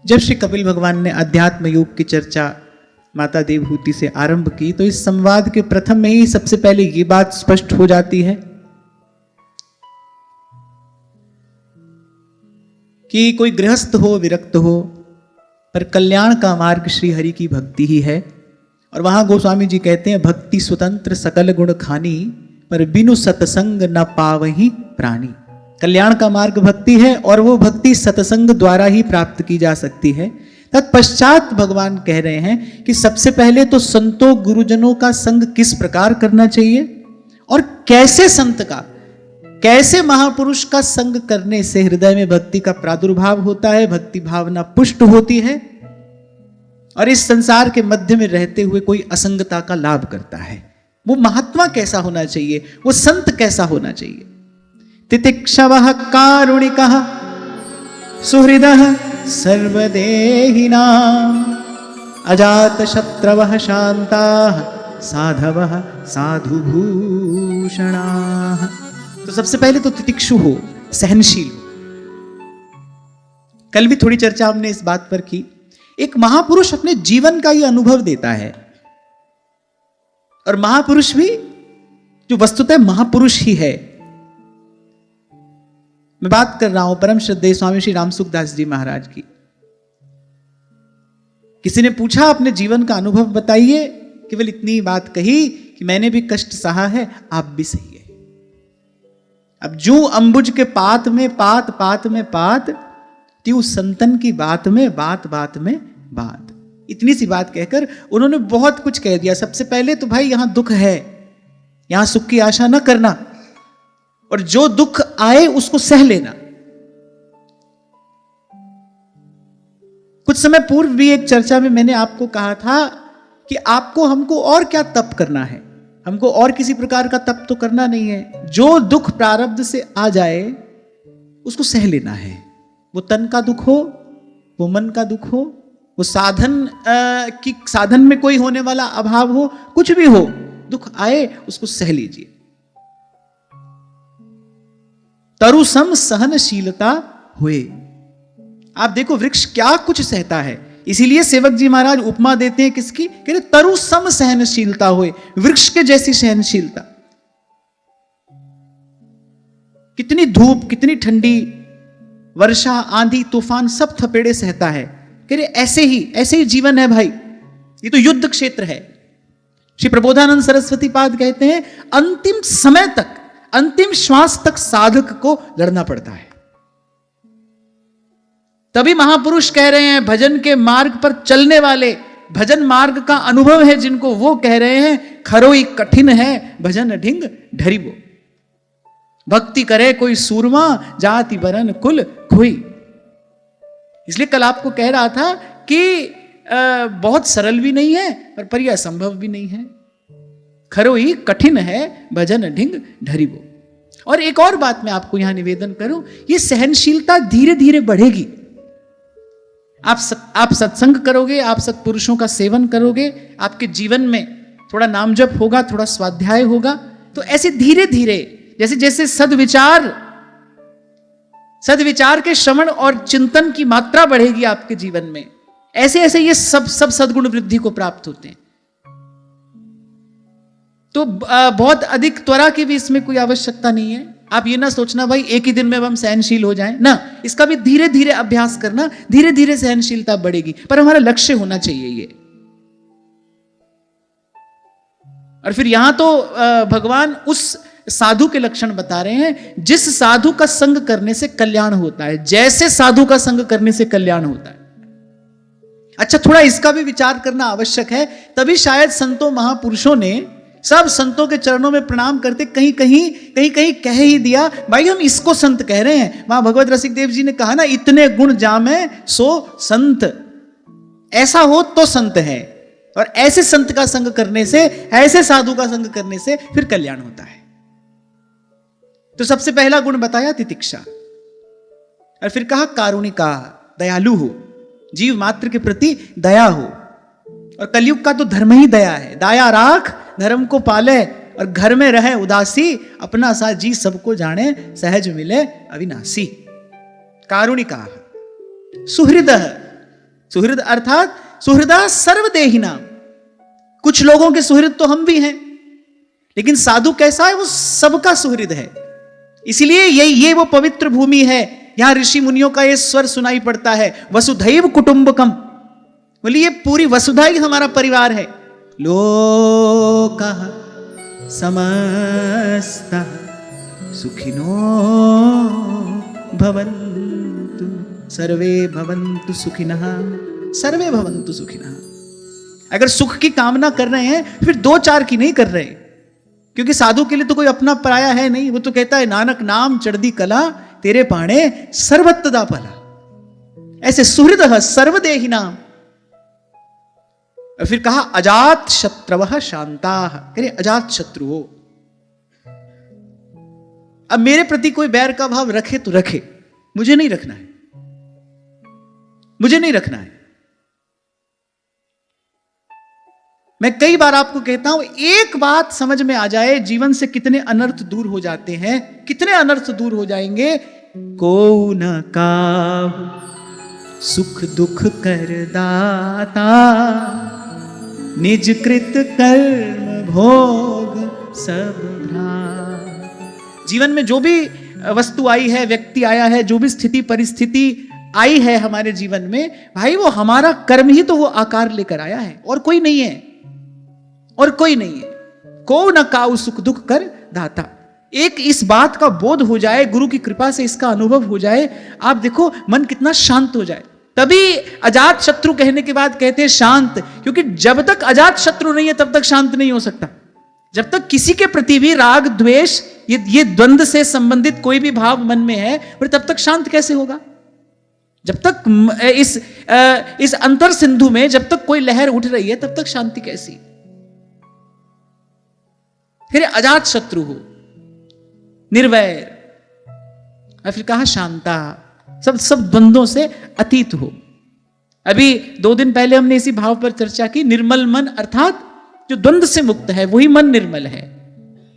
जब श्री कपिल भगवान ने अध्यात्म योग की चर्चा माता देवहूति से आरंभ की तो इस संवाद के प्रथम में ही सबसे पहले ये बात स्पष्ट हो जाती है कि कोई गृहस्थ हो विरक्त हो पर कल्याण का मार्ग श्री हरि की भक्ति ही है। और वहां गोस्वामी जी कहते हैं भक्ति स्वतंत्र सकल गुण खानी पर बिनु सतसंग न पावहि प्राणी। कल्याण का मार्ग भक्ति है और वो भक्ति सत्संग द्वारा ही प्राप्त की जा सकती है। तत्पश्चात भगवान कह रहे हैं कि सबसे पहले तो संतों गुरुजनों का संग किस प्रकार करना चाहिए और कैसे संत का, कैसे महापुरुष का संग करने से हृदय में भक्ति का प्रादुर्भाव होता है, भक्ति भावना पुष्ट होती है और इस संसार के मध्य में रहते हुए कोई असंगता का लाभ करता है। वो महात्मा कैसा होना चाहिए, वो संत कैसा होना चाहिए। तितिक्षवः कारुणिकः सुहृदः सर्वदेहिनां अजातशत्रवः शान्ताः साधवः साधुभूषणाः। तो सबसे पहले तो तितिक्षु हो, सहनशील हो। कल भी थोड़ी चर्चा हमने इस बात पर की। एक महापुरुष अपने जीवन का ये अनुभव देता है और महापुरुष भी जो वस्तुतः महापुरुष ही है। मैं बात कर रहा हूं परम श्रद्धेय स्वामी श्री रामसुखदास जी महाराज की। किसी ने पूछा अपने जीवन का अनुभव बताइए, केवल इतनी बात कही कि मैंने भी कष्ट सहा है, आप भी सही है। अब जू अंबुज के पात में पात, पात में पात, त्यू संतन की बात में बात, बात में बात। इतनी सी बात कहकर उन्होंने बहुत कुछ कह दिया। सबसे पहले तो भाई यहां दुख है, यहां सुख की आशा न करना और जो दुख आए उसको सह लेना। कुछ समय पूर्व भी एक चर्चा में मैंने आपको कहा था कि आपको हमको और क्या तप करना है, हमको और किसी प्रकार का तप तो करना नहीं है। जो दुख प्रारब्ध से आ जाए उसको सह लेना है। वो तन का दुख हो, वो मन का दुख हो, वो साधन में कोई होने वाला अभाव हो, कुछ भी हो, दुख आए उसको सह लीजिए। तरु सम सहनशीलता हुए। आप देखो वृक्ष क्या कुछ सहता है, इसीलिए सेवक जी महाराज उपमा देते हैं किसकी, कहते तरु सम सहनशीलता हुए, वृक्ष के जैसी सहनशीलता। कितनी धूप, कितनी ठंडी, वर्षा, आंधी, तूफान सब थपेड़े सहता है। कह रहे ऐसे ही जीवन है भाई, ये तो युद्ध क्षेत्र है। श्री प्रबोधानंद सरस्वती पाद कहते हैं अंतिम समय तक, अंतिम श्वास तक साधक को लड़ना पड़ता है। तभी महापुरुष कह रहे हैं भजन के मार्ग पर चलने वाले, भजन मार्ग का अनुभव है जिनको, वो कह रहे हैं खरोई कठिन है भजन ढिंग ढरिबो। भक्ति करे कोई सूरमा जाति बरन कुल खोई। इसलिए कल आपको कह रहा था कि बहुत सरल भी नहीं है पर यह असंभव भी नहीं है। खरोई कठिन है भजन ढिंग ढरिबो। और एक और बात मैं आपको यहां निवेदन करूं, ये सहनशीलता धीरे धीरे बढ़ेगी। आप सत्संग करोगे, आप सत्पुरुषों का सेवन करोगे, आपके जीवन में थोड़ा नाम जप होगा, थोड़ा स्वाध्याय होगा, तो ऐसे धीरे धीरे जैसे जैसे सद्विचार के श्रवण और चिंतन की मात्रा बढ़ेगी आपके जीवन में, ऐसे ऐसे ये सब सद्गुण वृद्धि को प्राप्त होते हैं। तो बहुत अधिक त्वरा की भी इसमें कोई आवश्यकता नहीं है। आप ये ना सोचना भाई एक ही दिन में हम सहनशील हो जाएं, ना, इसका भी धीरे धीरे अभ्यास करना, धीरे धीरे सहनशीलता बढ़ेगी, पर हमारा लक्ष्य होना चाहिए ये। और फिर यहां तो भगवान उस साधु के लक्षण बता रहे हैं जिस साधु का संग करने से कल्याण होता है, जैसे साधु का संग करने से कल्याण होता है। अच्छा, थोड़ा इसका भी विचार करना आवश्यक है, तभी शायद संतों महापुरुषों ने सब संतों के चरणों में प्रणाम करते कहीं कहीं कह ही दिया भाई हम इसको संत कह रहे हैं। वहां भगवत रसिक देव जी ने कहा ना, इतने गुण जामे सो संत, ऐसा हो तो संत है। और ऐसे संत का संग करने से, ऐसे साधु का संग करने से फिर कल्याण होता है। तो सबसे पहला गुण बताया तितिक्षा, और फिर कहा कारुणिका, दयालु हो, जीव मात्र के प्रति दया हो। और कलयुग का तो धर्म ही दया है, दाया राख धर्म को पाले और घर में रहे उदासी, अपना सा जी सबको जाने, सहज मिले अविनाशी। कारुणिका सुहृद, सुहृद अर्थात सुहृदा सर्वदेहिनाम। कुछ लोगों के सुहृद तो हम भी हैं, लेकिन साधु कैसा है? वो सबका सुहृद है। इसलिए ये वो पवित्र भूमि है, यहां ऋषि मुनियों का ये स्वर सुनाई पड़ता है, वसुधैव कुटुंबकम। बोलिए पूरी वसुधा ही हमारा परिवार है। लोकः समस्तः सुखिनो भवन्तु सर्वे भवन्तु सुखिनः सर्वे भवन्तु सुखिनः। अगर सुख की कामना कर रहे हैं फिर दो चार की नहीं कर रहे, क्योंकि साधु के लिए तो कोई अपना पराया है नहीं। वो तो कहता है नानक नाम चढ़दी कला तेरे पाणे सर्वत्तदा पला। ऐसे सुहृद सर्वदेहि नाम। और फिर कहा अजात शत्रवः शांताः, कह अजात शत्रु हो। अब मेरे प्रति कोई बैर का भाव रखे तो रखे, मुझे नहीं रखना है, मुझे नहीं रखना है। मैं कई बार आपको कहता हूं, एक बात समझ में आ जाए, जीवन से कितने अनर्थ दूर हो जाते हैं, कितने अनर्थ दूर हो जाएंगे। को न काहू सुख दुख कर दाता, निज कृत कर्म भोग सब भ्रात। जीवन में जो भी वस्तु आई है, व्यक्ति आया है, जो भी स्थिति परिस्थिति आई है हमारे जीवन में, भाई वो हमारा कर्म ही तो वो आकार लेकर आया है, और कोई नहीं है, और कोई नहीं है। को न काऊ सुख दुख कर दाता। एक इस बात का बोध हो जाए, गुरु की कृपा से इसका अनुभव हो जाए, आप देखो मन कितना शांत हो जाए। तभी अजात शत्रु कहने के बाद कहते हैं शांत, क्योंकि जब तक अजात शत्रु नहीं है तब तक शांत नहीं हो सकता। जब तक किसी के प्रति भी राग द्वेष ये द्वंद से संबंधित कोई भी भाव मन में है, फिर तब तक शांत कैसे होगा? जब तक इस अंतर सिंधु में जब तक कोई लहर उठ रही है तब तक शांति कैसी? फिर अजात शत्रु हो, निर्वैर, और फिर कहा शांता, सब द्वंद्वों से अतीत हो। अभी 2 दिन पहले हमने इसी भाव पर चर्चा की। निर्मल मन अर्थात जो द्वंद्व से मुक्त है वही मन निर्मल है,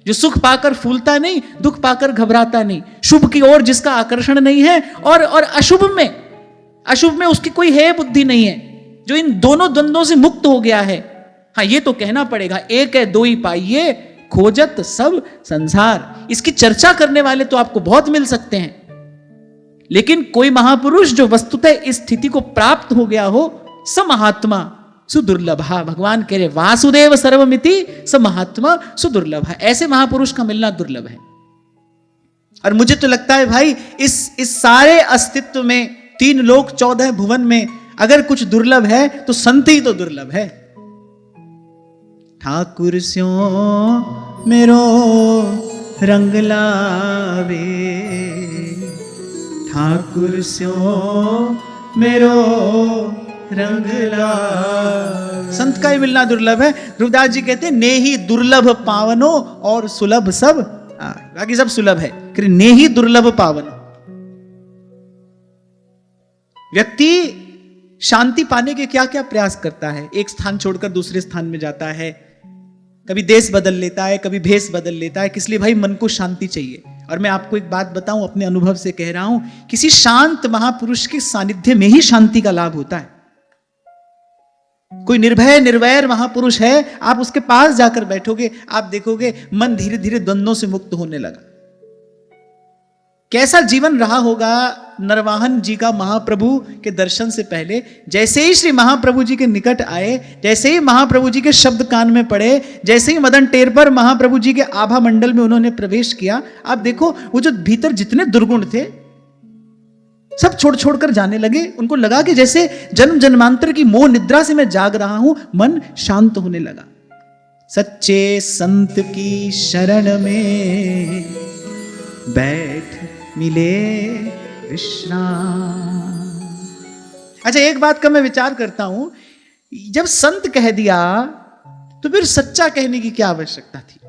जो सुख पाकर फूलता नहीं, दुख पाकर घबराता नहीं, शुभ की ओर जिसका आकर्षण नहीं है, और अशुभ में उसकी कोई है बुद्धि नहीं है, जो इन दोनों द्वंद्वों से मुक्त हो गया है। हाँ, ये तो कहना पड़ेगा, एक है दो ही पाइए खोजत सब संसार। इसकी चर्चा करने वाले तो आपको बहुत मिल सकते हैं, लेकिन कोई महापुरुष जो वस्तुतः इस स्थिति को प्राप्त हो गया हो, स महात्मा सुदुर्लभा। भगवान कह रहे वासुदेव सर्वमिति स महात्मा सुदुर्लभा। ऐसे महापुरुष का मिलना दुर्लभ है। और मुझे तो लगता है भाई, इस सारे अस्तित्व में 3 लोक 14 भुवन में अगर कुछ दुर्लभ है तो संत ही तो दुर्लभ है। ठाकुर स्यों मेरो रंग लावे, ठाकुर स्यों मेरो रंग लावे। संत का ही मिलना दुर्लभ है। ध्रुवदास जी कहते हैं नेही दुर्लभ पावनो और सुलभ सब, बाकी सब सुलभ है, नेही दुर्लभ पावनो। व्यक्ति शांति पाने के क्या क्या प्रयास करता है, एक स्थान छोड़कर दूसरे स्थान में जाता है, कभी देश बदल लेता है, कभी भेष बदल लेता है। किस लिए भाई? मन को शांति चाहिए। और मैं आपको एक बात बताऊं, अपने अनुभव से कह रहा हूं, किसी शांत महापुरुष के सानिध्य में ही शांति का लाभ होता है। कोई निर्भय निर्वैर महापुरुष है, आप उसके पास जाकर बैठोगे, आप देखोगे मन धीरे धीरे द्वंद्वों से मुक्त होने लगा। कैसा जीवन रहा होगा नरवाहन जी का महाप्रभु के दर्शन से पहले। जैसे ही श्री महाप्रभु जी के निकट आए, जैसे ही महाप्रभु जी के शब्द कान में पड़े, जैसे ही मदन टेर पर महाप्रभु जी के आभा मंडल में उन्होंने प्रवेश किया, आप देखो वो जो भीतर जितने दुर्गुण थे सब छोड़ छोड़कर जाने लगे। उनको लगा कि जैसे जन्म जन्मांतर की मोह निद्रा से मैं जाग रहा हूं, मन शांत होने लगा। सच्चे संत की शरण में बैठ मिले विश्राम। अच्छा, एक बात का मैं विचार करता हूं, जब संत कह दिया तो फिर सच्चा कहने की क्या आवश्यकता थी?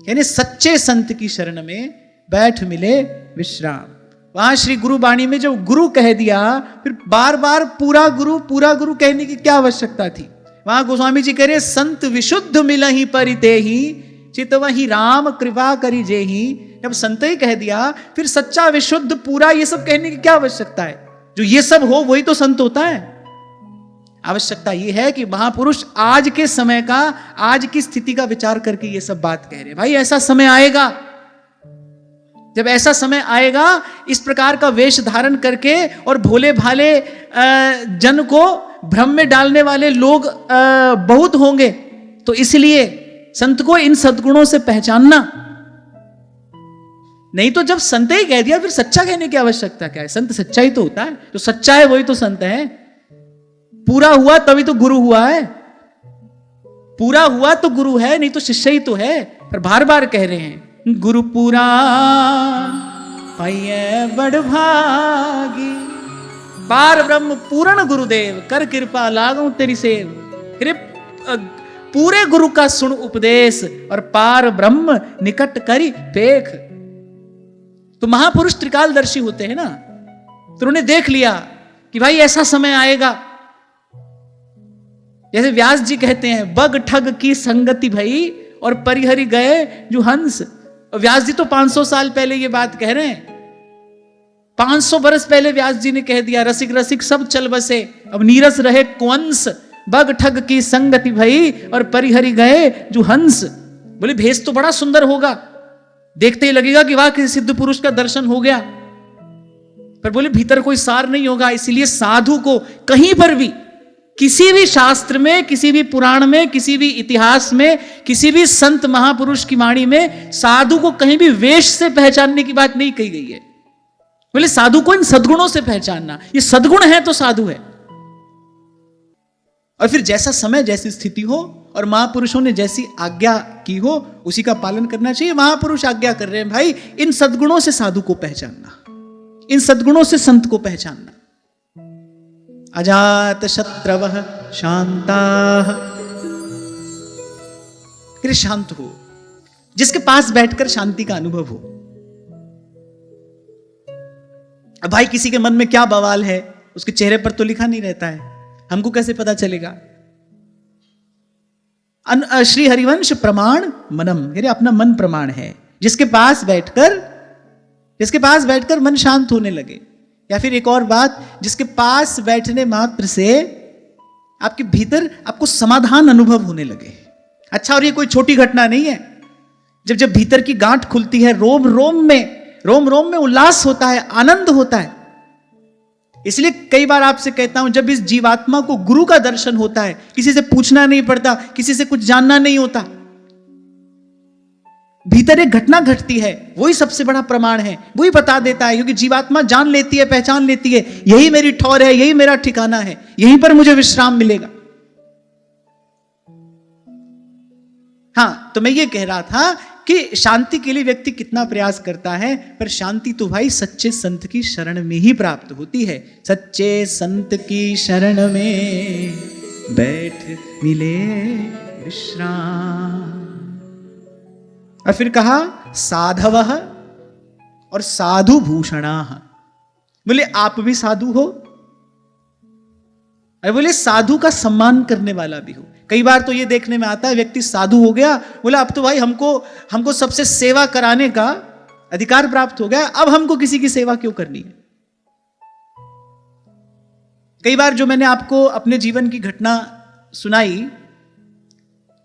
यानी सच्चे संत की शरण में बैठ मिले विश्राम। वहां श्री गुरु बाणी में जब गुरु कह दिया, फिर बार बार पूरा गुरु कहने की क्या आवश्यकता थी? वहां गोस्वामी जी कह रहे संत विशुद्ध मिलहि परितेहि, चित वही राम कृपा करी जेहि। जब संत ही कह दिया, फिर सच्चा विशुद्ध पूरा ये सब कहने की क्या आवश्यकता है? जो ये सब हो वही तो संत होता है। आवश्यकता ये है कि महापुरुष आज के समय का, आज की स्थिति का विचार करके ये सब बात कह रहे हैं। भाई ऐसा समय आएगा, जब ऐसा समय आएगा, इस प्रकार का वेश धारण करके और भोले भाले जन को भ्रम में डालने वाले लोग बहुत होंगे। तो इसलिए संत को इन सद्गुणों से पहचानना, नहीं तो जब संत ही कह दिया फिर सच्चा कहने की आवश्यकता क्या है? संत सच्चा ही तो होता है, जो सच्चा है वही तो संत है। पूरा हुआ तभी तो गुरु हुआ है, पूरा हुआ तो गुरु है, नहीं तो शिष्य ही तो है। पर बार बार कह रहे हैं गुरु पूरा पाइए बड़ भागी, पार ब्रह्म पूर्ण गुरुदेव कर कृपा लागू तेरी सेव। पूरे गुरु का सुन उपदेश और पार ब्रह्म निकट करी पेख। तो महापुरुष त्रिकालदर्शी होते हैं ना, तो उन्होंने देख लिया कि भाई ऐसा समय आएगा। जैसे व्यास जी कहते हैं बग ठग की संगति भई और परिहरि गए जो हंस। व्यास जी तो 500 साल पहले ये बात कह रहे हैं, 500 बरस पहले व्यास जी ने कह दिया रसिक रसिक सब चल बसे अब नीरस रहे कुंस। बग ठग की संगति भई और परिहरि गए जो हंस। बोले भेष तो बड़ा सुंदर होगा, देखते ही लगेगा कि वाह किसी सिद्ध पुरुष का दर्शन हो गया, पर बोले भीतर कोई सार नहीं होगा। इसलिए साधु को कहीं पर भी, किसी भी शास्त्र में, किसी भी पुराण में, किसी भी इतिहास में, किसी भी संत महापुरुष की वाणी में साधु को कहीं भी वेश से पहचानने की बात नहीं कही गई है। बोले साधु को इन सद्गुणों से पहचानना, ये सद्गुण है तो साधु है। और फिर जैसा समय, जैसी स्थिति हो और महापुरुषों ने जैसी आज्ञा की हो उसी का पालन करना चाहिए। महापुरुष आज्ञा कर रहे हैं भाई इन सद्गुणों से साधु को पहचानना, इन सद्गुणों से संत को पहचानना। अजात शत्रवः शांताः, फिर शांत हो, जिसके पास बैठकर शांति का अनुभव हो। अब भाई किसी के मन में क्या बवाल है उसके चेहरे पर तो लिखा नहीं रहता है, हमको कैसे पता चलेगा? श्री हरिवंश प्रमाण मनम, अपना मन प्रमाण है। जिसके पास बैठकर मन शांत होने लगे, या फिर एक और बात, जिसके पास बैठने मात्र से आपके भीतर आपको समाधान अनुभव होने लगे। अच्छा, और ये कोई छोटी घटना नहीं है। जब भीतर की गांठ खुलती है, रोम रोम में उल्लास होता है, आनंद होता है। इसलिए कई बार आपसे कहता हूं, जब इस जीवात्मा को गुरु का दर्शन होता है, किसी से पूछना नहीं पड़ता, किसी से कुछ जानना नहीं होता, भीतर एक घटना घटती है, वही सबसे बड़ा प्रमाण है, वही बता देता है। क्योंकि जीवात्मा जान लेती है, पहचान लेती है, यही मेरी ठौर है, यही मेरा ठिकाना है, यहीं पर मुझे विश्राम मिलेगा। हाँ, तो मैं ये कह रहा था कि शांति के लिए व्यक्ति कितना प्रयास करता है, पर शांति तो भाई सच्चे संत की शरण में ही प्राप्त होती है। सच्चे संत की शरण में बैठ मिले विश्राम। और फिर कहा साधवः और साधु भूषणाः। बोले आप भी साधु हो, और बोले साधु का सम्मान करने वाला भी हो। कई बार तो ये देखने में आता है व्यक्ति साधु हो गया, बोला अब तो भाई हमको सबसे सेवा कराने का अधिकार प्राप्त हो गया, अब हमको किसी की सेवा क्यों करनी है। कई बार जो मैंने आपको अपने जीवन की घटना सुनाई,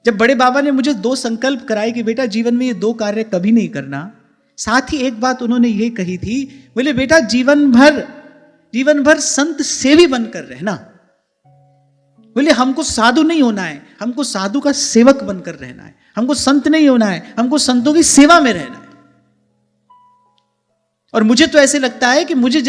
जब बड़े बाबा ने मुझे 2 संकल्प कराए कि बेटा जीवन में ये 2 कार्य कभी नहीं करना, साथ ही एक बात उन्होंने ये कही थी, बोले बेटा जीवन भर संत सेवी बनकर रहना। बोले हमको साधु नहीं होना है, हमको साधु का सेवक बनकर रहना है, हमको संत नहीं होना है, हमको संतों की सेवा में रहना है। और मुझे तो ऐसे लगता है कि मुझे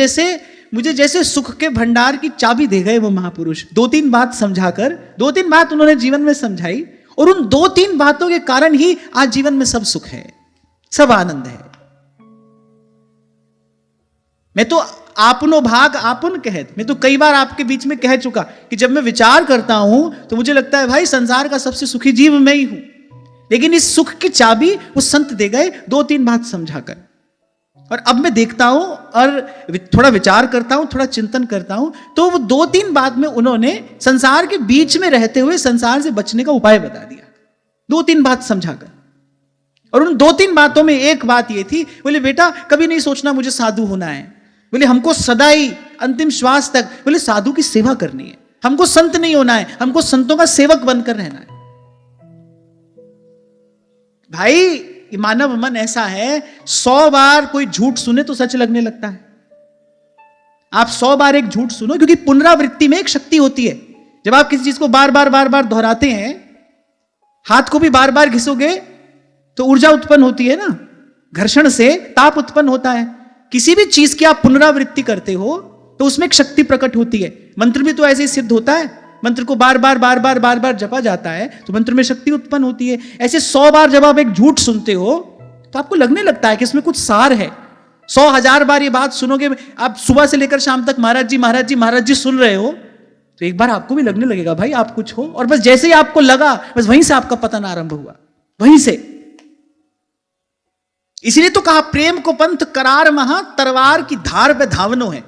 जैसे सुख के भंडार की चाबी दे गए वो महापुरुष। 2-3 बात समझाकर, 2-3 बात उन्होंने जीवन में समझाई, और उन 2-3 बातों के कारण ही आज जीवन में सब सुख है, सब आनंद है। मैं तो आपनो भाग आपन कहत, मैं तो कई बार आपके बीच में कह चुका कि जब मैं विचार करता हूं तो मुझे लगता है भाई संसार का सबसे सुखी जीव मैं ही हूं। लेकिन इस सुख की चाबी वो संत दे गए 2-3 बात समझाकर। और अब मैं देखता हूं और थोड़ा विचार करता हूं, थोड़ा चिंतन करता हूं, तो वो 2-3 बात में उन्होंने संसार के बीच में रहते हुए संसार से बचने का उपाय बता दिया, 2-3 बात समझाकर। और उन 2-3 बातों में एक बात ये थी, बोले बेटा कभी नहीं सोचना मुझे साधु होना है, बोले हमको सदा ही अंतिम श्वास तक। बोले साधु की सेवा करनी है, हमको संत नहीं होना है, हमको संतों का सेवक बनकर रहना है। भाई मानव मन ऐसा है, 100 बार कोई झूठ सुने तो सच लगने लगता है। आप 100 बार एक झूठ सुनो, क्योंकि पुनरावृत्ति में एक शक्ति होती है। जब आप किसी चीज को बार बार दोहराते हैं, हाथ को भी बार बार घिसोगे तो ऊर्जा उत्पन्न होती है ना, घर्षण से ताप उत्पन्न होता है। किसी भी चीज की आप पुनरावृत्ति करते हो तो उसमें एक शक्ति प्रकट होती है। मंत्र भी तो ऐसे ही सिद्ध होता है, मंत्र को बार बार जपा जाता है तो मंत्र में शक्ति उत्पन्न होती है। ऐसे 100 बार जब आप एक झूठ सुनते हो तो आपको लगने लगता है कि इसमें कुछ सार है। 100,000 बार ये बात सुनोगे, आप सुबह से लेकर शाम तक महाराज जी सुन रहे हो, तो एक बार आपको भी लगने लगेगा भाई आप कुछ हो। और बस जैसे ही आपको लगा, बस वहीं से आपका पतन आरंभ हुआ, वहीं से। इसलिए तो कहा प्रेम को पंथ करार महा, तलवार की धार पे धावनो है।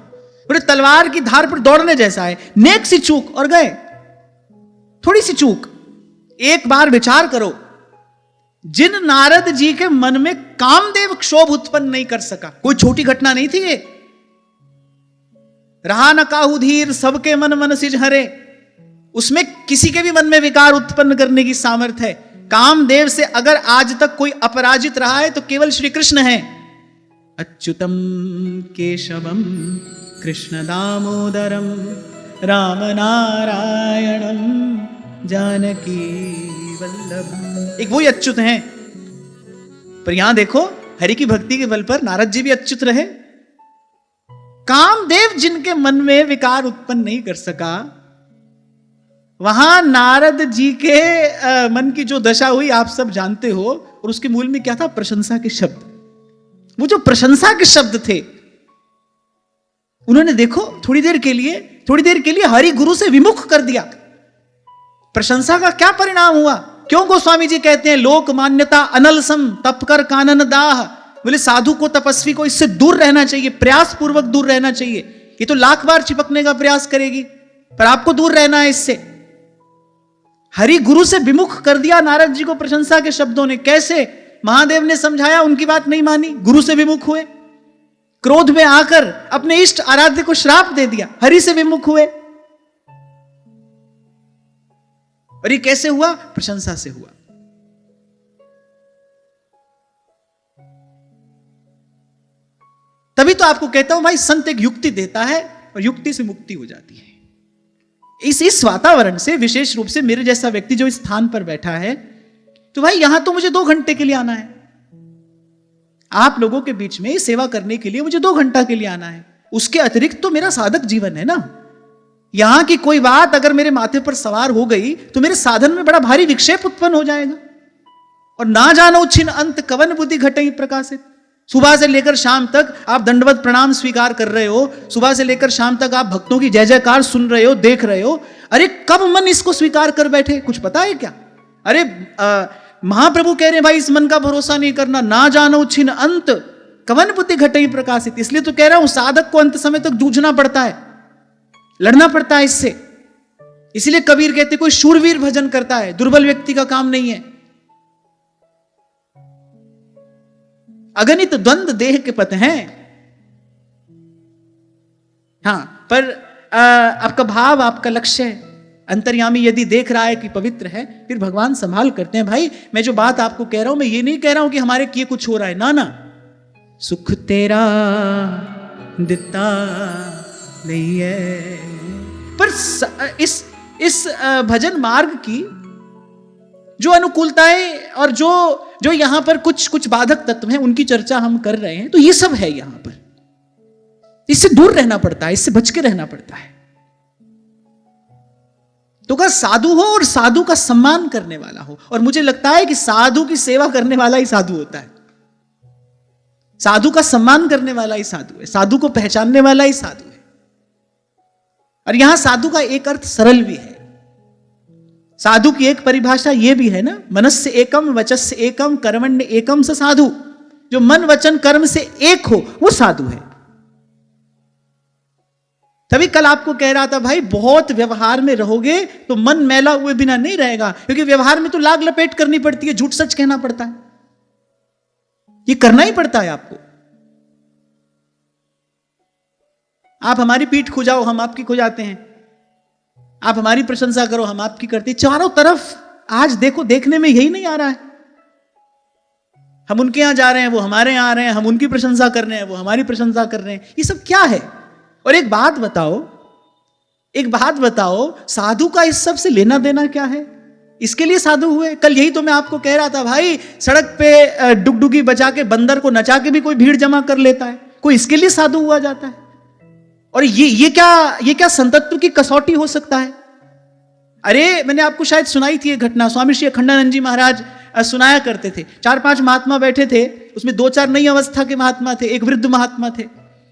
बोले तलवार की धार पर दौड़ने जैसा है, नेक सी चूक और गए। थोड़ी सी चूक, एक बार विचार करो, जिन नारद जी के मन में कामदेव क्षोभ उत्पन्न नहीं कर सका, कोई छोटी घटना नहीं थी ये। रहा न काहू धीर, सबके मन सिज हरे, उसमें किसी के भी मन में विकार उत्पन्न करने की सामर्थ्य है। कामदेव से अगर आज तक कोई अपराजित रहा है तो केवल श्री कृष्ण है। अच्युतम केशवम कृष्ण दामोदरम राम नारायणम जानकी वल्लभ। एक वही अच्युत हैं। पर यहां देखो, हरि की भक्ति के बल पर नारद जी भी अच्युत रहे। कामदेव जिनके मन में विकार उत्पन्न नहीं कर सका, वहां नारद जी के मन की जो दशा हुई आप सब जानते हो। और उसके मूल में क्या था? प्रशंसा के शब्द। वो जो प्रशंसा के शब्द थे, उन्होंने देखो थोड़ी देर के लिए हरि गुरु से विमुख कर दिया। प्रशंसा का क्या परिणाम हुआ? क्यों गोस्वामी जी कहते हैं लोक मान्यता अनलसम तप कर कानन दाह। बोले साधु को, तपस्वी को इससे दूर रहना चाहिए, प्रयास पूर्वक दूर रहना चाहिए। ये तो लाख बार चिपकने का प्रयास करेगी, पर आपको दूर रहना है इससे। हरि गुरु से विमुख कर दिया नारद जी को प्रशंसा के शब्दों ने। कैसे? महादेव ने समझाया, उनकी बात नहीं मानी, गुरु से विमुख हुए। क्रोध में आकर अपने इष्ट आराध्य को श्राप दे दिया, हरि से विमुख हुए। और ये कैसे हुआ? प्रशंसा से हुआ। तभी तो आपको कहता हूं भाई, संत एक युक्ति देता है और युक्ति से मुक्ति हो जाती है। इस वातावरण से, विशेष रूप से मेरे जैसा व्यक्ति जो इस स्थान पर बैठा है, तो भाई यहां तो मुझे 2 घंटे के लिए आना है। आप लोगों के बीच में सेवा करने के लिए मुझे 2 घंटा के लिए आना है। उसके अतिरिक्त तो मेरा साधक जीवन है ना। यहां की कोई बात अगर मेरे माथे पर सवार हो गई तो मेरे साधन में बड़ा भारी विक्षेप उत्पन्न हो जाएगा। और ना जानो छिन अंत कवन बुद्धि घटई प्रकाशित। सुबह से लेकर शाम तक आप दंडवत प्रणाम स्वीकार कर रहे हो, सुबह से लेकर शाम तक आप भक्तों की जय जयकार सुन रहे हो, देख रहे हो। अरे कब मन इसको स्वीकार कर बैठे, कुछ पता है क्या? अरे महाप्रभु कह रहे हैं भाई इस मन का भरोसा नहीं करना। ना जानो छिन अंत कवन बुद्धि घटई प्रकाशित। इसलिए तो कह रहा हूं साधक को अंत समय तक जूझना पड़ता है, लड़ना पड़ता है इससे। इसलिए कबीर कहते कोई शूरवीर भजन करता है, दुर्बल व्यक्ति का काम नहीं है। अगणित द्वंद्व देह के पथ हैं। हां, पर आपका भाव, आपका लक्ष्य, अंतर्यामी यदि देख रहा है कि पवित्र है, फिर भगवान संभाल करते हैं। भाई मैं जो बात आपको कह रहा हूं, मैं ये नहीं कह रहा हूं कि हमारे किए कुछ हो रहा है, ना ना। सुख तेरा दिता नहीं है। पर इस भजन मार्ग की जो अनुकूलताएं और जो यहां पर कुछ बाधक तत्व हैं, उनकी चर्चा हम कर रहे हैं। तो ये सब है यहां पर। इससे दूर रहना पड़ता है, इससे बच के रहना पड़ता है। तो का साधु हो और साधु का सम्मान करने वाला हो। और मुझे लगता है कि साधु की सेवा करने वाला ही साधु होता है, साधु का सम्मान करने वाला ही साधु है, साधु को पहचानने वाला ही साधु है। और यहां साधु का एक अर्थ सरल भी है। साधु की एक परिभाषा यह भी है ना, मनस्य एकम वचस्य एकम कर्मण्य एकम स साधु। जो मन वचन कर्म से एक हो वो साधु है। तभी कल आपको कह रहा था भाई बहुत व्यवहार में रहोगे तो मन मैला हुए बिना नहीं रहेगा, क्योंकि व्यवहार में तो लाग लपेट करनी पड़ती है, झूठ सच कहना पड़ता है, ये करना ही पड़ता है आपको। आप हमारी पीठ खुजाओ, हम आपकी खुजाते हैं। आप हमारी प्रशंसा करो, हम आपकी करते। चारों तरफ आज देखो, देखने में यही नहीं आ रहा है। हम उनके यहां जा रहे हैं, वो हमारे यहां आ रहे हैं, हम उनकी प्रशंसा कर रहे हैं, वो हमारी प्रशंसा कर रहे हैं। ये सब क्या है? और एक बात बताओ, साधु का इस सब से लेना देना क्या है? इसके लिए साधु हुए? कल यही तो मैं आपको कह रहा था भाई, सड़क पे डुगडुगी बजा के बंदर को नचा के भी कोई भीड़ जमा कर लेता है, कोई इसके लिए साधु हुआ जाता है? और ये क्या संतत्व की कसौटी हो सकता है? अरे मैंने आपको शायद सुनाई थी ये घटना, स्वामी श्री अखंडानंद जी महाराज सुनाया करते थे। 4-5 महात्मा बैठे थे, उसमें 2-4 नई अवस्था के महात्मा थे, एक वृद्ध महात्मा थे।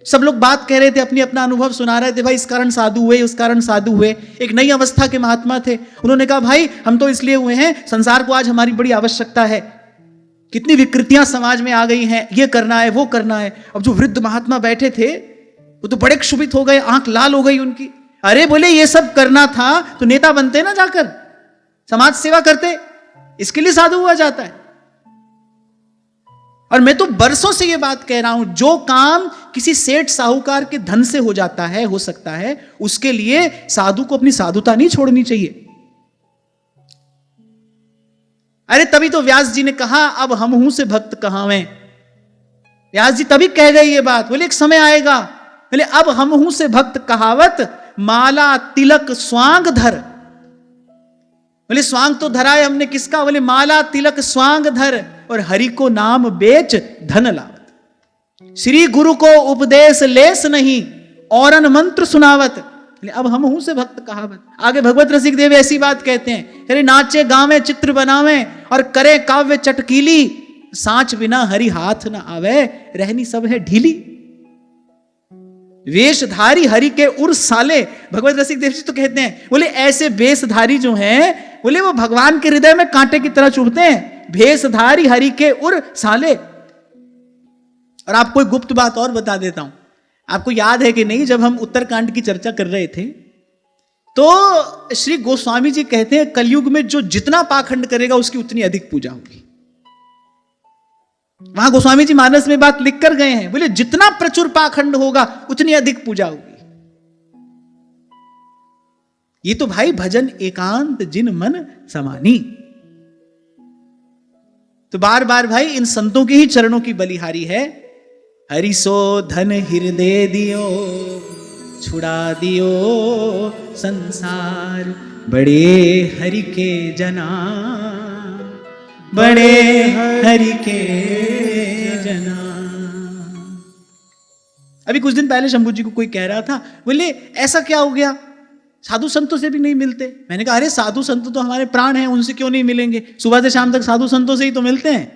सब लोग बात कह रहे थे, अपना अनुभव सुना रहे थे, भाई इस कारण साधु हुए, उस कारण साधु हुए। एक नई अवस्था के महात्मा थे, उन्होंने कहा भाई हम तो इसलिए हुए हैं, संसार को आज हमारी बड़ी आवश्यकता है, कितनी विकृतियां समाज में आ गई हैं, ये करना है, वो करना है। अब जो वृद्ध महात्मा बैठे थे वो तो बड़े क्षुभित हो गए, आंख लाल हो गई उनकी। अरे बोले ये सब करना था तो नेता बनते ना, जाकर समाज सेवा करते, इसके लिए साधु हुआ जाता है। और मैं तो बरसों से ये बात कह रहा हूं, जो काम किसी सेठ साहूकार के धन से हो जाता है, हो सकता है, उसके लिए साधु को अपनी साधुता नहीं छोड़नी चाहिए। अरे तभी तो व्यास जी ने कहा अब हम हूं से भक्त कहावें। व्यास जी तभी कह गए ये बात, बोले एक समय आएगा, बोले अब हम हूं से भक्त कहावत, माला तिलक स्वांग धर। बोले स्वांग तो धरा है हमने किसका? बोले माला तिलक स्वांग धर और हरि को नाम बेच धन लावत। श्री गुरु को उपदेश लेस नहीं औरन मंत्र सुनावत। अब हम हूं से भक्त कहावत। आगे भगवत रसिक देव ऐसी बात कहते हैं, अरे नाचे गावे चित्र बनावे और करे काव्य चटकीली, सांच बिना हरि हाथ न आवे, रहनी सब है ढीली। वेशधारी हरि के उर साले, भगवत रसिक देव जी तो कहते हैं, बोले ऐसे वेशधारी जो हैं, बोले वो भगवान के हृदय में कांटे की तरह चुभते हैं। भेषधारी हरि के उर साले। और आपको एक गुप्त बात और बता देता हूं, आपको याद है कि नहीं, जब हम उत्तरकांड की चर्चा कर रहे थे तो श्री गोस्वामी जी कहते हैं कलयुग में जो जितना पाखंड करेगा उसकी उतनी अधिक पूजा होगी। वहां गोस्वामी जी मानस में बात लिख कर गए हैं, बोले जितना प्रचुर पाखंड होगा उतनी अधिक पूजा होगी। ये तो भाई भजन एकांत जिन मन समानी। तो बार बार भाई इन संतों के ही चरणों की बलिहारी है। हरि सो धन हृदय दियो, छुड़ा दियो संसार, बड़े हरि के जना, बड़े हरि के जना। अभी कुछ दिन पहले शंभू जी को कोई कह रहा था, बोले ऐसा क्या हो गया, साधु संतों से भी नहीं मिलते। मैंने कहा अरे साधु संत तो हमारे प्राण हैं, उनसे क्यों नहीं मिलेंगे? सुबह से शाम तक साधु संतों से ही तो मिलते हैं।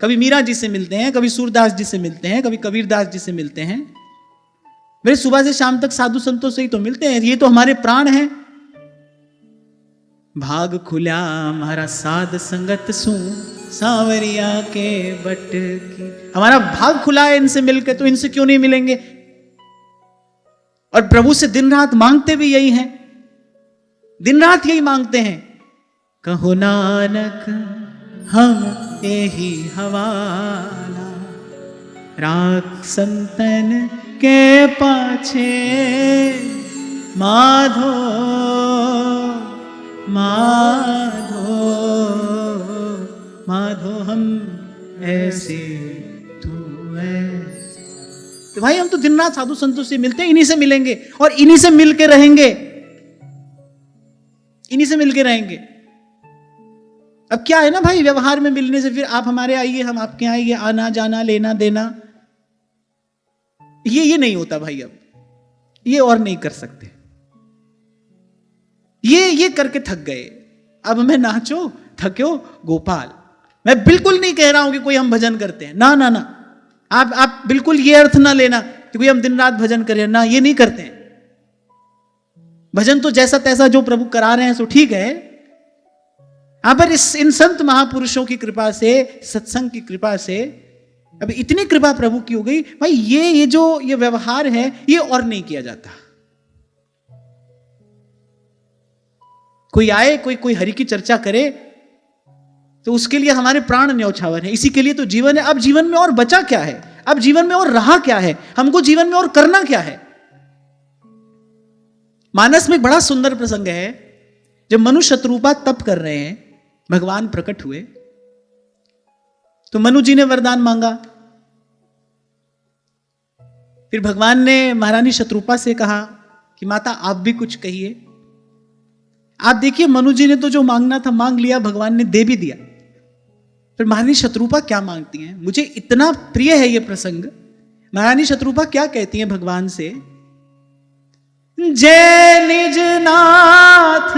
कभी मीरा जी से मिलते हैं, कभी सूरदास जी से मिलते हैं, कभी कबीरदास जी से मिलते हैं। मेरे सुबह से शाम तक साधु संतों से ही तो मिलते हैं, ये तो हमारे प्राण हैं। भाग खुला हमारा साध संगत सू, सांवरिया के बट की। हमारा भाग खुला है इनसे मिलकर, तो इनसे क्यों नहीं मिलेंगे? और प्रभु से दिन रात मांगते भी यही हैं, दिन रात यही मांगते हैं। कहो नानक हम यही हवाला, राख संतन के पाछे, माधो माधो माधो हम ऐसे तू ऐसे। तो भाई हम तो दिन रात साधु संतों से मिलते हैं, इन्हीं से मिलेंगे और इन्हीं से मिलके रहेंगे, इन्हीं से मिलके रहेंगे। अब क्या है ना भाई, व्यवहार में मिलने से फिर आप हमारे आइए, हम आपके आइए, आना जाना लेना देना, ये नहीं होता भाई। अब ये और नहीं कर सकते, ये करके थक गए। अब मैं नाचो थक्यो गोपाल। मैं बिल्कुल नहीं कह रहा हूं कि कोई हम भजन करते हैं, ना ना ना, आप बिल्कुल ये अर्थ ना लेना कि कोई हम दिन रात भजन करें, ना, ये नहीं करते हैं। भजन तो जैसा तैसा जो प्रभु करा रहे हैं सो ठीक है। पर इन संत महापुरुषों की कृपा से, सत्संग की कृपा से, अब इतनी कृपा प्रभु की हो गई भाई, ये जो ये व्यवहार है ये और नहीं किया जाता। कोई आए, कोई हरि की चर्चा करे तो उसके लिए हमारे प्राण न्यौछावर है, इसी के लिए तो जीवन है। अब जीवन में और बचा क्या है? अब जीवन में और रहा क्या है, हमको जीवन में और करना क्या है। मानस में एक बड़ा सुंदर प्रसंग है, जब मनु शत्रुपा तप कर रहे हैं, भगवान प्रकट हुए, तो मनु जी ने वरदान मांगा। फिर भगवान ने महारानी शत्रुपा से कहा कि माता आप भी कुछ कहिए। आप देखिए मनु जी ने तो जो मांगना था मांग लिया, भगवान ने दे भी दिया। फिर महारानी शत्रुपा क्या मांगती हैं, मुझे इतना प्रिय है यह प्रसंग। महारानी शत्रुपा क्या कहती हैं भगवान से, जय निज नाथ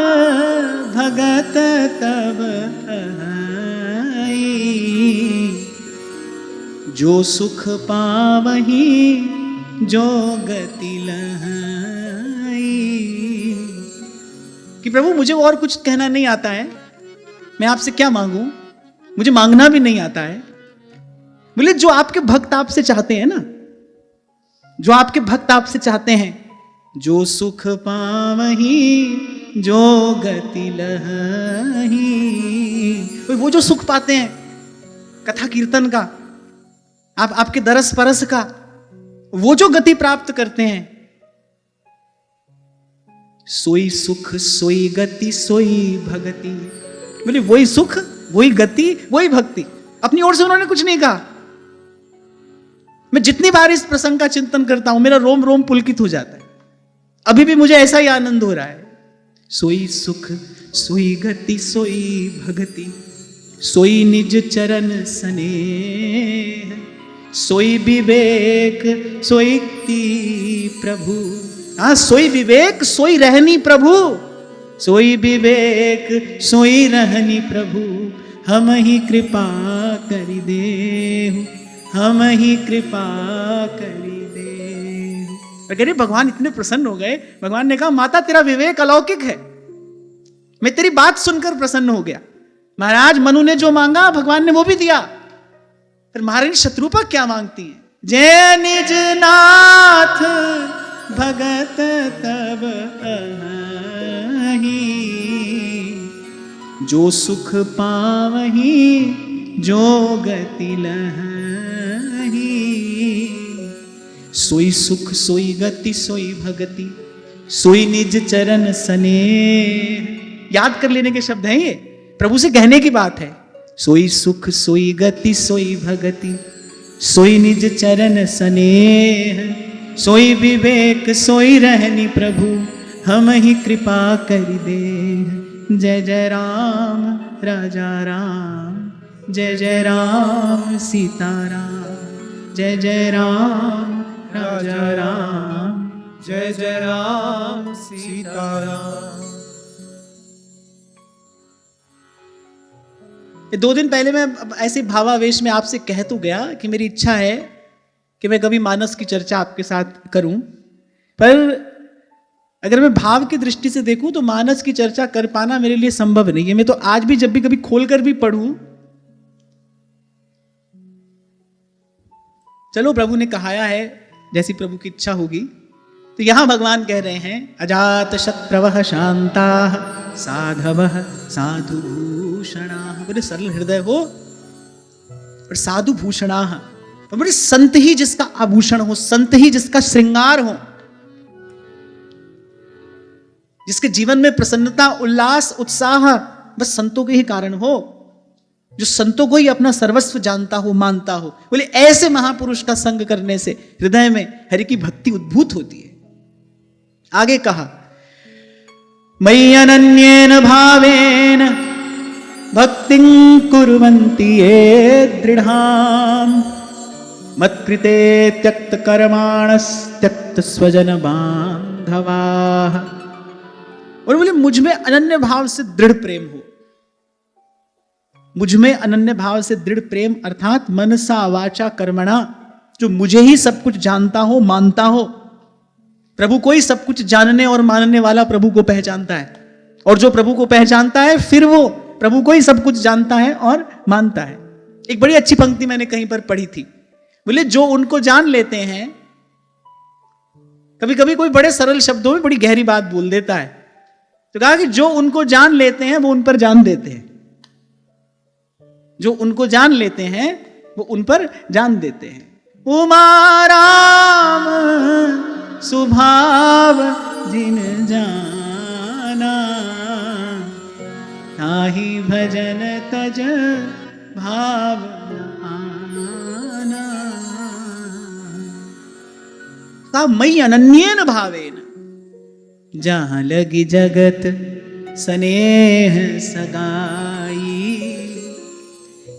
भगत तब आई, जो सुख पावही जो गति लहाई। कि प्रभु मुझे और कुछ कहना नहीं आता है, मैं आपसे क्या मांगूं, मुझे मांगना भी नहीं आता है। बोले जो आपके भक्त आपसे चाहते हैं ना, जो आपके भक्त आपसे चाहते हैं, जो सुख पावही जो गति लहाई, वो जो सुख पाते हैं कथा कीर्तन का, आपके दरस परस का, वो जो गति प्राप्त करते हैं, सोई सुख सोई गति सोई भगति। बोले वही सुख वही गति वही भक्ति। अपनी ओर से उन्होंने कुछ नहीं कहा। मैं जितनी बार इस प्रसंग का चिंतन करता हूं मेरा रोम रोम पुलकित हो जाता है। अभी भी मुझे ऐसा ही आनंद हो रहा है। सोई सुख सोई गति सोई भगति, सोई निज चरण स्नेह, सोई विवेक सोई प्रभु। हाँ, सोई विवेक सोई रहनी प्रभु, सोई विवेक सोई रहनी प्रभु, हम ही कृपा करी देहु, हम ही कृपा करी देहु। अरे भगवान इतने प्रसन्न हो गए, भगवान ने कहा माता तेरा विवेक अलौकिक है, मैं तेरी बात सुनकर प्रसन्न हो गया। महाराज मनु ने जो मांगा भगवान ने वो भी दिया। फिर महारानी शत्रुपा क्या मांगती है, जय निज नाथ भगत तब आई, जो सुख पावही जो गति लहाई, सोई सुख सोई गति सोई भगति, सोई निज चरण स्नेह। याद कर लेने के शब्द हैं ये, प्रभु से कहने की बात है। सोई सुख सोई गति सोई भगति, सोई निज चरण स्नेह, सोई विवेक सोई रहनी प्रभु, हम ही कृपा करि दे। जय जय राम राजा राम, जय जय राम सीता राम, जय जय राम राजा राम, जय जय राम सीता राम। ये 2 दिन पहले मैं ऐसे भावावेश में आपसे कह तो गया कि मेरी इच्छा है कि मैं कभी मानस की चर्चा आपके साथ करूं, पर अगर मैं भाव की दृष्टि से देखूं तो मानस की चर्चा कर पाना मेरे लिए संभव नहीं है। मैं तो आज भी जब भी कभी खोलकर भी पढ़ूं, चलो प्रभु ने कहाया है जैसी प्रभु की इच्छा होगी। तो यहां भगवान कह रहे हैं अजात शत्रवः शांताः साधवः साधु भूषणाः। बड़े सरल हृदय हो और साधु भूषणाः, तो बड़े संत ही जिसका आभूषण हो, संत ही जिसका श्रृंगार हो, जिसके जीवन में प्रसन्नता उल्लास उत्साह बस संतों के ही कारण हो, जो संतों को ही अपना सर्वस्व जानता हो मानता हो। बोले ऐसे महापुरुष का संग करने से हृदय में हरि की भक्ति उद्भूत होती है। आगे कहा मयि अनन्येन भावेन भक्तिं कुर्वन्ति ये दृढ़ाम्, मत्कृते त्यक्त कर्माणस्त्यक्त स्वजन बांधवाः। और बोले मुझ में अनन्य भाव से दृढ़ प्रेम हो, मुझ में अनन्य भाव से दृढ़ प्रेम अर्थात मनसा वाचा कर्मणा, जो मुझे ही सब कुछ जानता हो मानता हो। प्रभु को ही सब कुछ जानने और मानने वाला प्रभु को पहचानता है, और जो प्रभु को पहचानता है फिर वो प्रभु को ही सब कुछ जानता है और मानता है। एक बड़ी अच्छी पंक्ति मैंने कहीं पर पढ़ी थी, बोले जो उनको जान लेते हैं, कभी कभी कोई बड़े सरल शब्दों में बड़ी गहरी बात बोल देता है, तो कहा कि जो उनको जान लेते हैं वो उन पर जान देते हैं, जो उनको जान लेते हैं वो उन पर जान देते हैं। उमा राम सुभाव जिन जाना, ताहि भजन तज भाव आना। का मई अनन्येन भावेन, जहां लगी जगत स्नेह सगाई,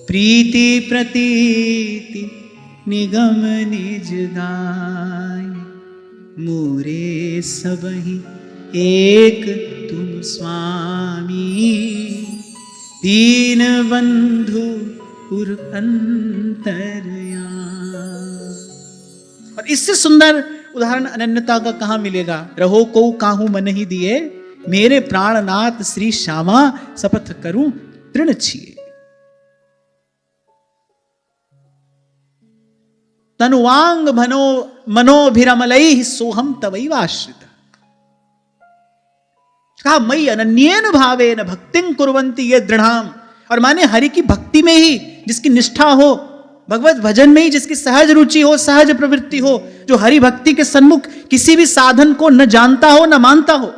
प्रीति प्रतीति निगम निज गाय, मोरे सबहि एक तुम स्वामी, दीन बंधु पुर अंतरयामी। और इससे सुंदर उदाहरण अनन्यता का कहां मिलेगा? रहो को काहू मन ही दिए, मेरे प्राणनाथ श्री श्यामा, शपथ करूं तृण छिए। तनुवांग मनोभिरमलैः सोहम तवैवाश्रित। कहा मई अनन्येन भावेन भक्तिं कुर्वन्ति ये दृढ़ाम। और माने हरि की भक्ति में ही जिसकी निष्ठा हो, भगवत भजन में ही जिसकी सहज रुचि हो, सहज प्रवृत्ति हो, जो हरि भक्ति के सन्मुख किसी भी साधन को न जानता हो न मानता हो।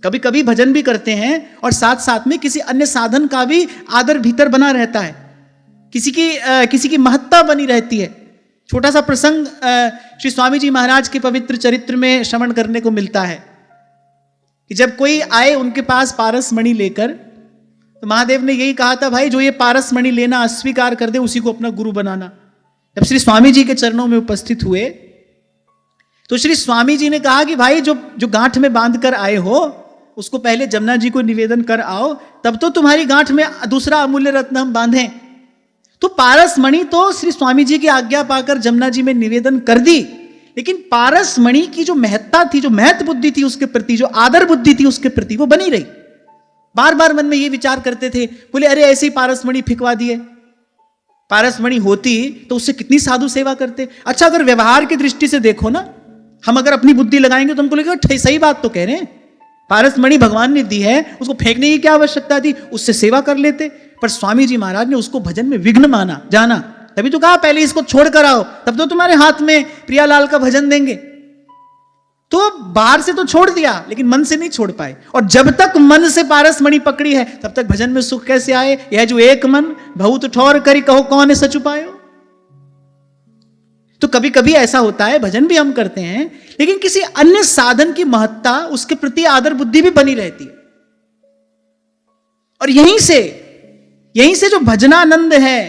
कभी कभी भजन भी करते हैं और साथ साथ में किसी अन्य साधन का भी आदर भीतर बना रहता है, किसी की महत्ता बनी रहती है। छोटा सा प्रसंग श्री स्वामी जी महाराज के पवित्र चरित्र में श्रवण करने को मिलता है कि जब कोई आए उनके पास पारस मणि लेकर, तो महादेव ने यही कहा था, भाई जो ये पारस मणि लेना अस्वीकार कर दे उसी को अपना गुरु बनाना। जब श्री स्वामी जी के चरणों में उपस्थित हुए तो श्री स्वामी जी ने कहा कि भाई जो गांठ में बांध कर आए हो उसको पहले जमुना जी को निवेदन कर आओ, तब तो तुम्हारी गांठ में दूसरा अमूल्य रत्न हम बांधें। तो पारस मणि तो श्री स्वामी जी की आज्ञा पाकर जमुना जी में निवेदन कर दी, लेकिन पारस मणि की जो महत्ता थी, जो महत्व बुद्धि थी उसके प्रति, जो आदर बुद्धि थी उसके प्रति, वो बनी रही। बार बार मन में ये विचार करते थे, बोले अरे ऐसे ही पारस मणि फिकवा दिए, पारस मणि होती तो उससे कितनी साधु सेवा करते। अच्छा अगर व्यवहार की दृष्टि से देखो ना, हम अगर अपनी बुद्धि लगाएंगे तो हमको लगेगा सही बात तो कह रहे हैं, पारस मणि भगवान ने दी है, उसको फेंकने की क्या आवश्यकता थी, उससे सेवा कर लेते। पर स्वामी जी महाराज ने उसको भजन में विघ्न माना जाना, तभी तो कहा पहले इसको छोड़ कर आओ, तब तो तुम्हारे हाथ में प्रियालाल का भजन देंगे। तो बाहर से तो छोड़ दिया लेकिन मन से नहीं छोड़ पाए, और जब तक मन से पारस मणि पकड़ी है तब तक भजन में सुख कैसे आए। यह जो एक मन बहुत ठौर करी कहो कौन है सच उपायो। तो कभी कभी ऐसा होता है, भजन भी हम करते हैं लेकिन किसी अन्य साधन की महत्ता, उसके प्रति आदर बुद्धि भी बनी रहती है, और यहीं से जो भजनानंद है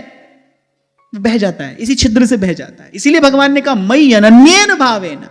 बह जाता है, इसी छिद्र से बह जाता है। इसीलिए भगवान ने कहा मई अनन्येन भावेन,